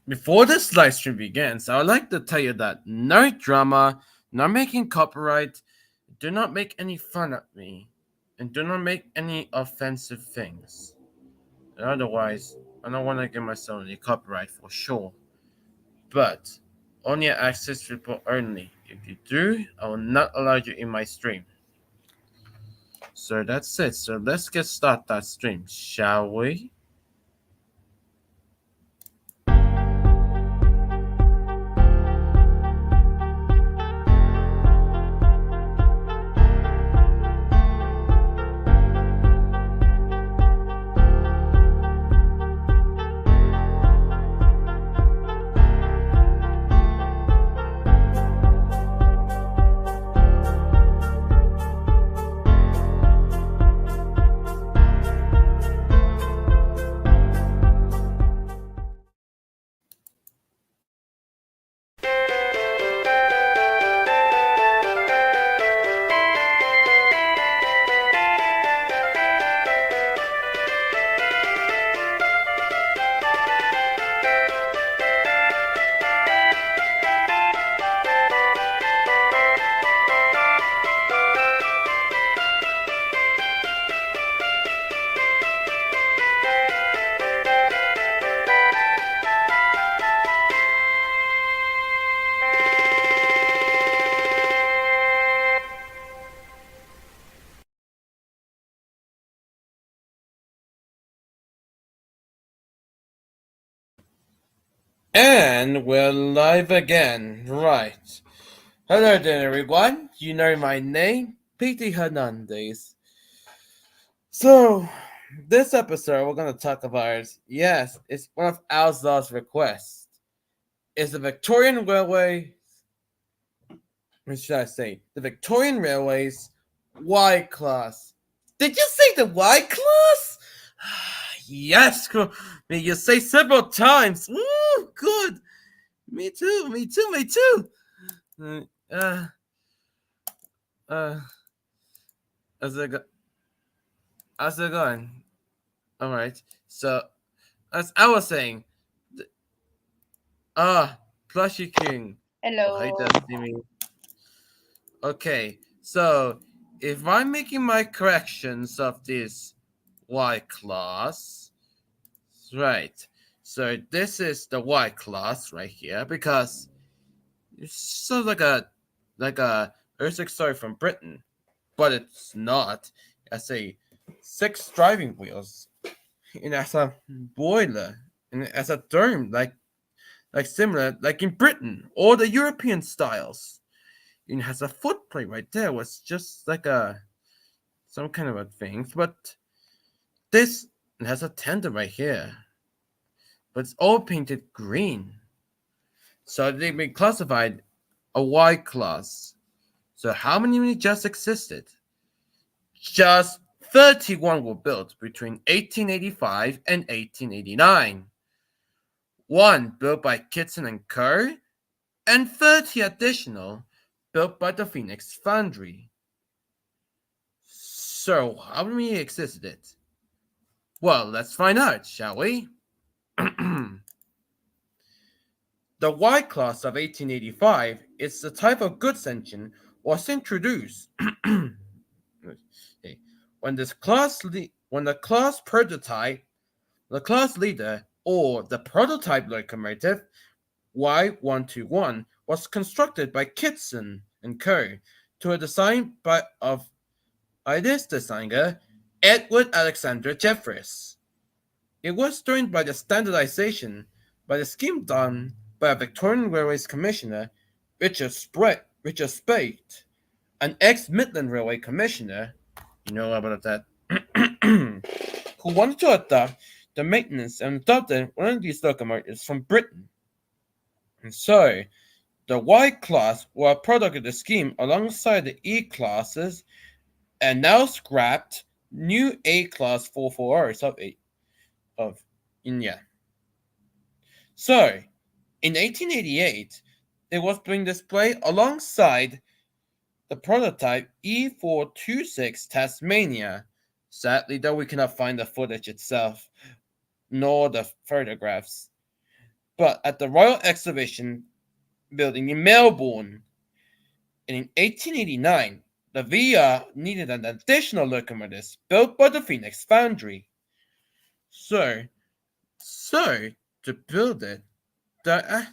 Before this live stream begins, I would like to tell you that no drama, not making copyright, do not make any fun of me, and do not make any offensive things. Otherwise, I don't want to give myself any copyright for sure. But only access people only. If you do, I will not allow you in my stream. So that's it. So let's get started that stream, shall we? And we're live again, right. Hello there everyone, you know my name, Petey Hernandez. So, this episode we're going to talk about, yes, it's one of Outlaw's requests. It's the Victorian Railway, what should I say, the Victorian Railways Y class. Did you say the Y class? Yes, you say several times. Woo, good. Me too, me too, me too. Uh, uh, how's it, how's it going? All right. So, as I was saying, Plushy King. Oh, hey, Hello. Destiny. Okay. So, if I'm making my corrections of this Y class, right. So this is the Y class right here because it's sort of like a Ursic story from Britain, but it's not. I say 6 driving wheels. And as a boiler and as a dome, like similar, like in Britain or the European styles. It has a footplate right there. Was just like a some kind of a thing, but this has a tender right here, but it's all painted green. So they've been classified a Y class. So how many just existed? Just 31 were built between 1885 and 1889. One built by Kitson and Co., and 30 additional built by the Phoenix Foundry. So, how many existed? Well, let's find out, shall we? The Y class of 1885 is the type of goods engine was introduced when when the class prototype, the class leader, or the prototype locomotive Y121 was constructed by Kitson and Co. to a design of this designer Edward Alexander Jeffreys. It was joined by the standardization by the scheme done by a Victorian Railways Commissioner, Richard Spade, an ex-Midland Railway Commissioner, you know about that, who wanted to adopt the maintenance and adopted one of these locomotives from Britain. And so, the Y class were a product of the scheme alongside the E classes and now scrapped new A class 440s of India. So, in 1888, it was being displayed alongside the prototype E426 Tasmania. Sadly, though, we cannot find the footage itself, nor the photographs. but at the Royal Exhibition building in Melbourne. And in 1889, the VR needed an additional locomotive built by the Phoenix Foundry. So, so to build it, the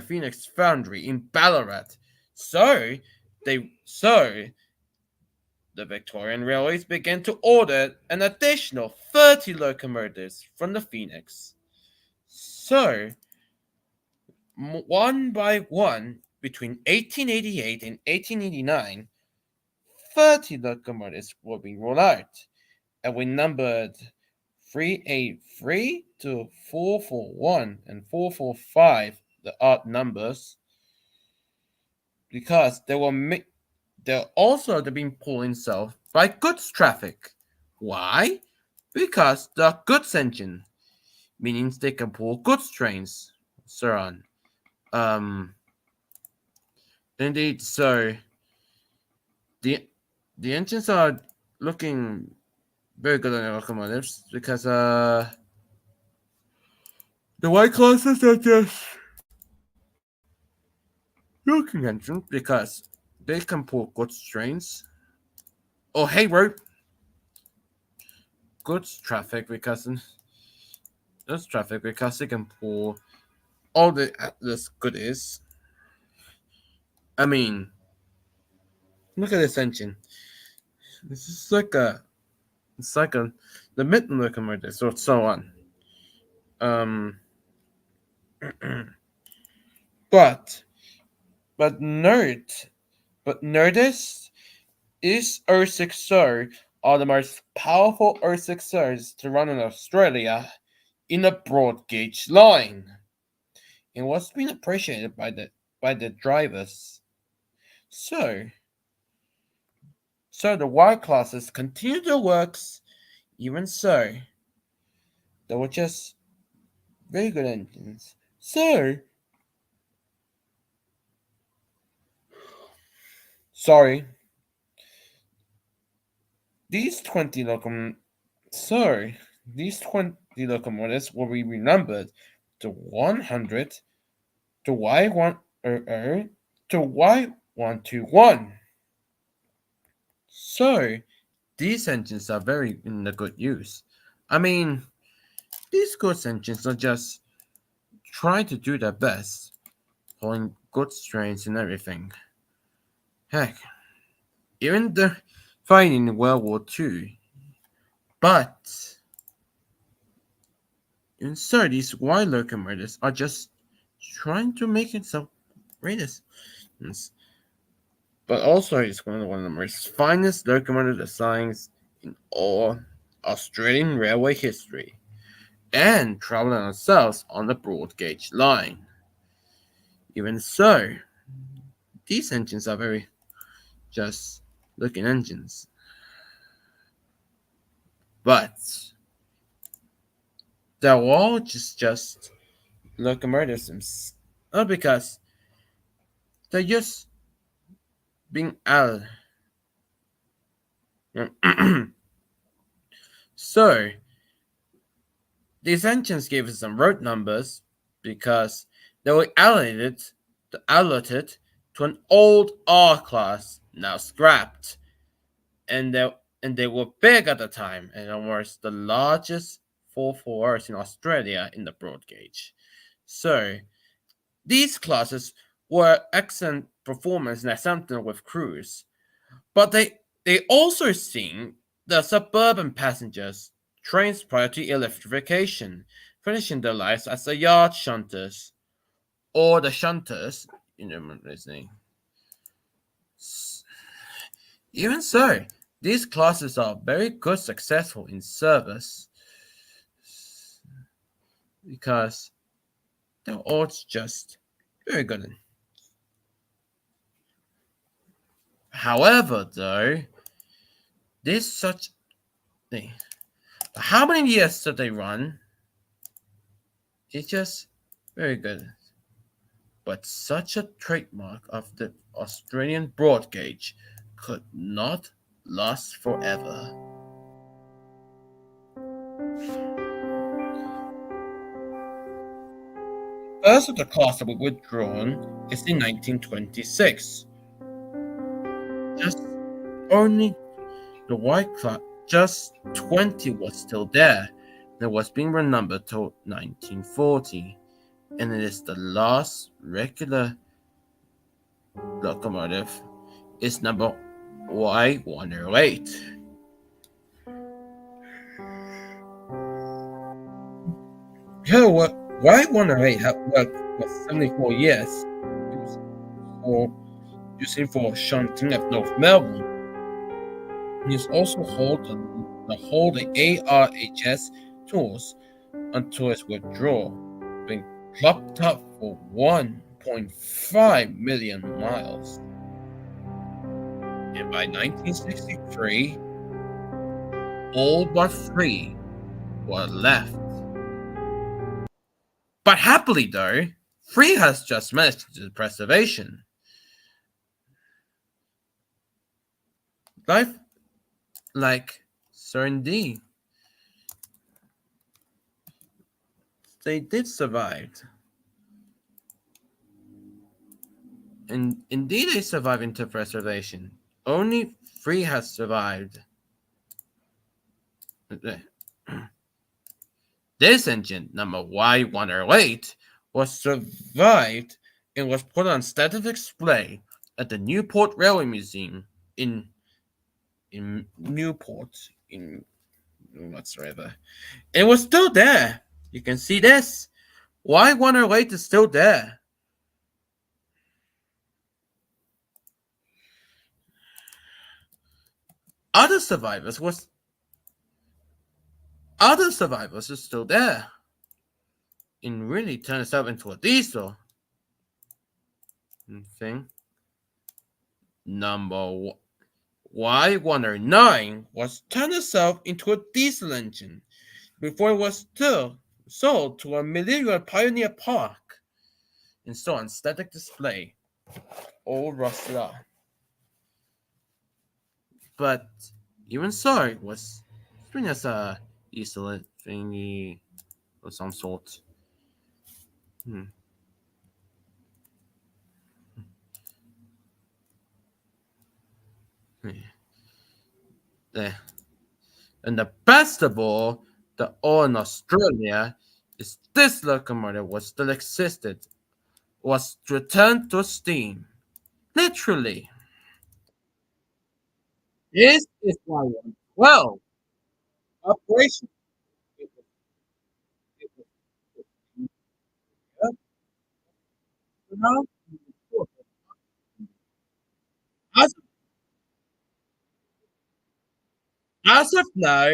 Phoenix Foundry in Ballarat. So the Victorian Railways began to order an additional 30 locomotives from the Phoenix. So, one by one, between 1888 and 1889, 30 locomotives were being rolled out, and we numbered 383 to 441 and 445, the odd numbers, because they're also being pulled in south by goods traffic. Why? Because the goods engine, meaning they can pull goods trains, so on. Indeed, so the the engines are looking very good on the locomotives because the white classes are just looking engines because they can pull goods trains. Oh hey rope goods traffic because they can pull all this goodies. I mean, look at this engine. This is like the mitten locomotive, so on. Um, but but note, but notice these O6R are the most powerful O6Rs to run in Australia in a broad gauge line, and what's been appreciated by the drivers. So so the Y classes continue their works. Even so, they were just very good engines. So sorry, these 20 locom sorry, these 20 locomotives will be renumbered to 100 to Y100 to Y121. So these engines are very in the good use. I mean, these goods engines are just trying to do their best, pulling goods trains and everything. Heck, even the fighting in World War II. But and so these Y locomotives are just trying to make it so greatest. But also it's one of the most finest locomotive designs in all Australian railway history, and traveling ourselves on the broad gauge line. Even so, these engines are very just looking engines. But they're all just locomotives, not because they're just being added. So these engines gave us some road numbers because they were allocated to an old R class, now scrapped, and they were big at the time and almost the largest 4-4s in Australia in the broad gauge. So these classes were excellent performance and exempted with crews, but they also seen the suburban passengers trains prior to electrification, finishing their lives as the yard shunters or the shunters. You know what I'm saying. Even so, these classes are very good successful in service because they're all just very good. However, though, this such thing, how many years did they run? It's just very good. But such a trademark of the Australian broad gauge could not last forever. first of the class that were withdrawn is in 1926. Just only the white class, just 20 was still there. It was being renumbered till 1940, and it is the last regular locomotive. Is number Y108. Here, what Y108 had worked for 74 years. It was using for shunting at North Melbourne. He is also hold the ARHS tours until its withdrawal, being clocked up for 1.5 million miles. And by 1963, all but 3 were left. But happily, though, 3 has just managed to preservation. Life like Certain D. They did survive. And indeed they survived into preservation. Only 3 has survived. This engine, number Y108, was survived and was put on static display at the Newport Railway Museum in Newport, in whatsoever. It was still there. You can see this. Y108 is still there. Other survivors are still there. And really turned itself into a diesel thing. Number Y109 was turned itself into a diesel engine before it was still sold to a Millennium Pioneer Park and still on static display, all rusted out. But even so, it was doing as a diesel thingy of some sort. There. And the best of all in Australia is this locomotive was still existed, was returned to steam. Literally. This is Y112. Operation. As, as of now,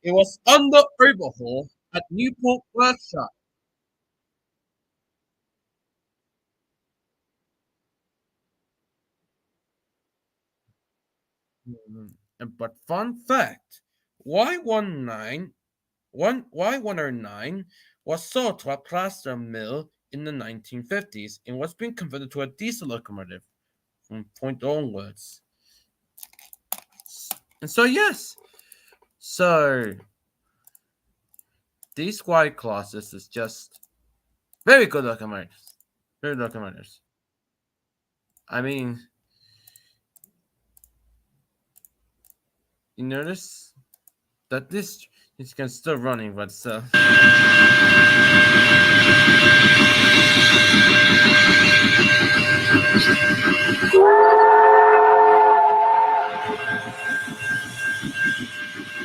it was under overhaul at Newport Workshop. But fun fact, Y109 was sold to a plaster mill in the 1950s and was being converted to a diesel locomotive from point onwards. And so yes, so these Y classes is just very good locomotives. Very locomotives. I mean, you notice that this is still running, but so.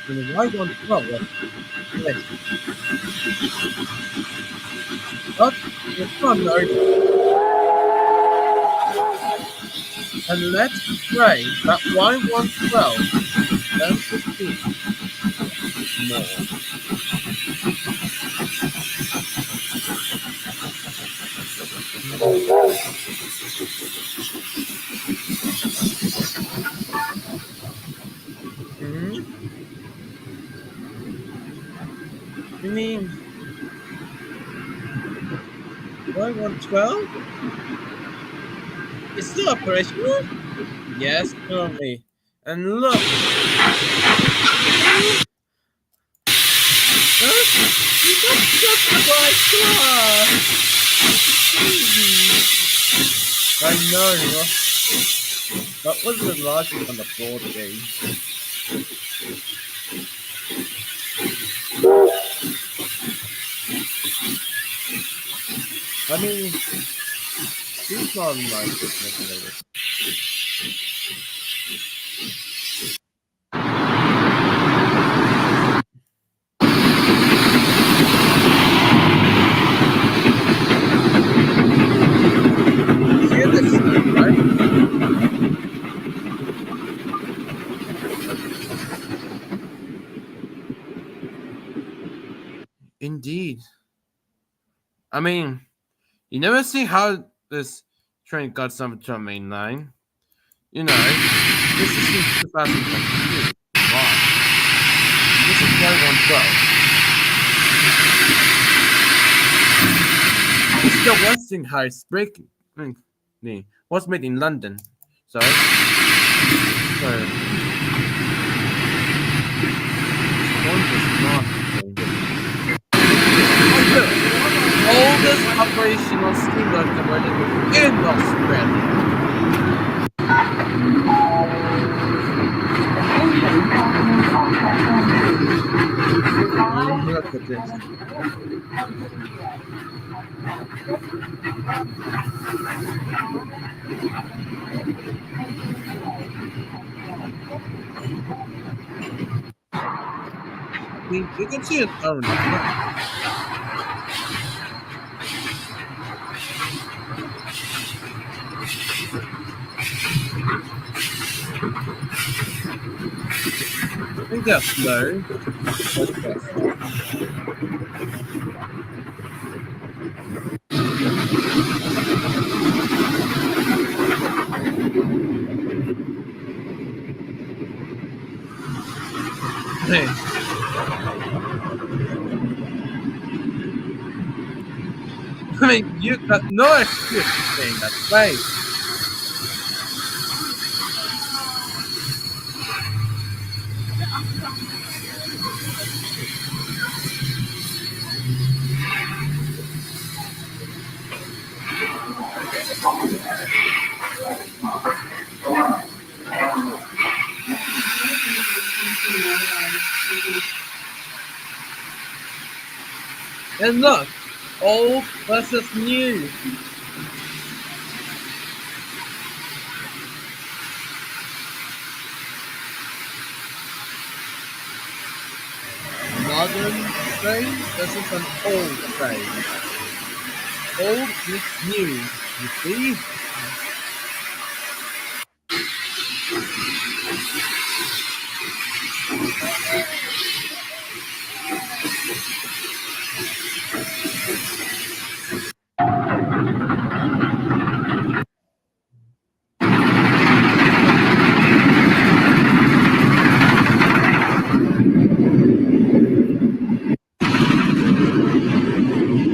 And why don't yes. But it's fun though. And let's pray that Y112 learns to speak more. You mean Y112 is still operational? Yes, currently. And look, that's just the right class. I know. That was the logic on the board game. I mean, he's not like this manipulated. You hear this sound, right? Indeed. I mean, you never see how this train got something to a main line. You know, this is in 2022. Wow. This is 112. This is the Westinghouse break. Was made in London. So one is not oldest operational steam locomotive in Australia. Look at this. You can see it on the map. I think that's slow. Hey. I mean, you got no excuse for saying that, right? And look, old versus new. Modern train versus an old train. Old meets new, you see?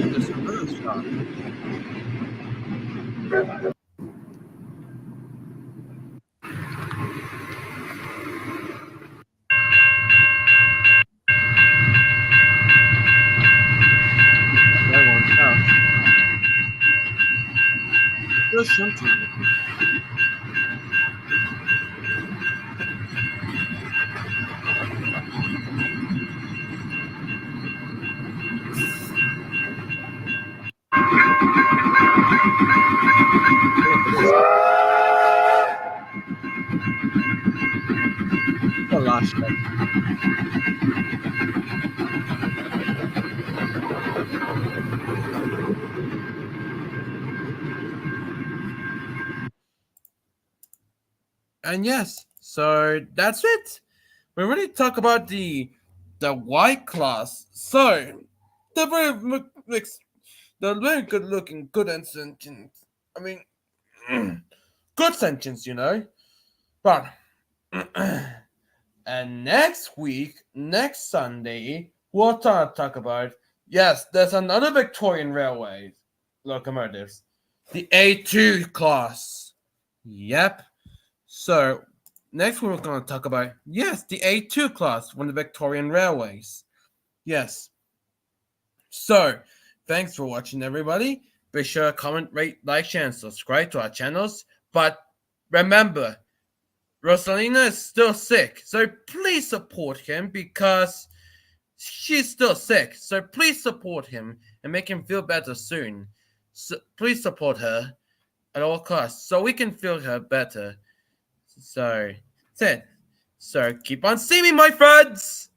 There's another shot. That one's out. There's something. The last one. And yes, so that's it. We already talked about the white class. So the very good looking, good and sentient. I mean, good sentence, you know. But and next week, next Sunday, we'll talk about yes, there's another Victorian Railway locomotives, the A2 class. Yep. So next we're going to talk about yes, the A2 class from the Victorian Railways. Yes. So thanks for watching, everybody. Be sure to comment, rate, like, share, and subscribe to our channels. But remember, Rosalina is still sick, so please support him because she's still sick. So please support him and make him feel better soon. So please support her at all costs so we can feel her better. So that's it. So keep on streaming, my friends!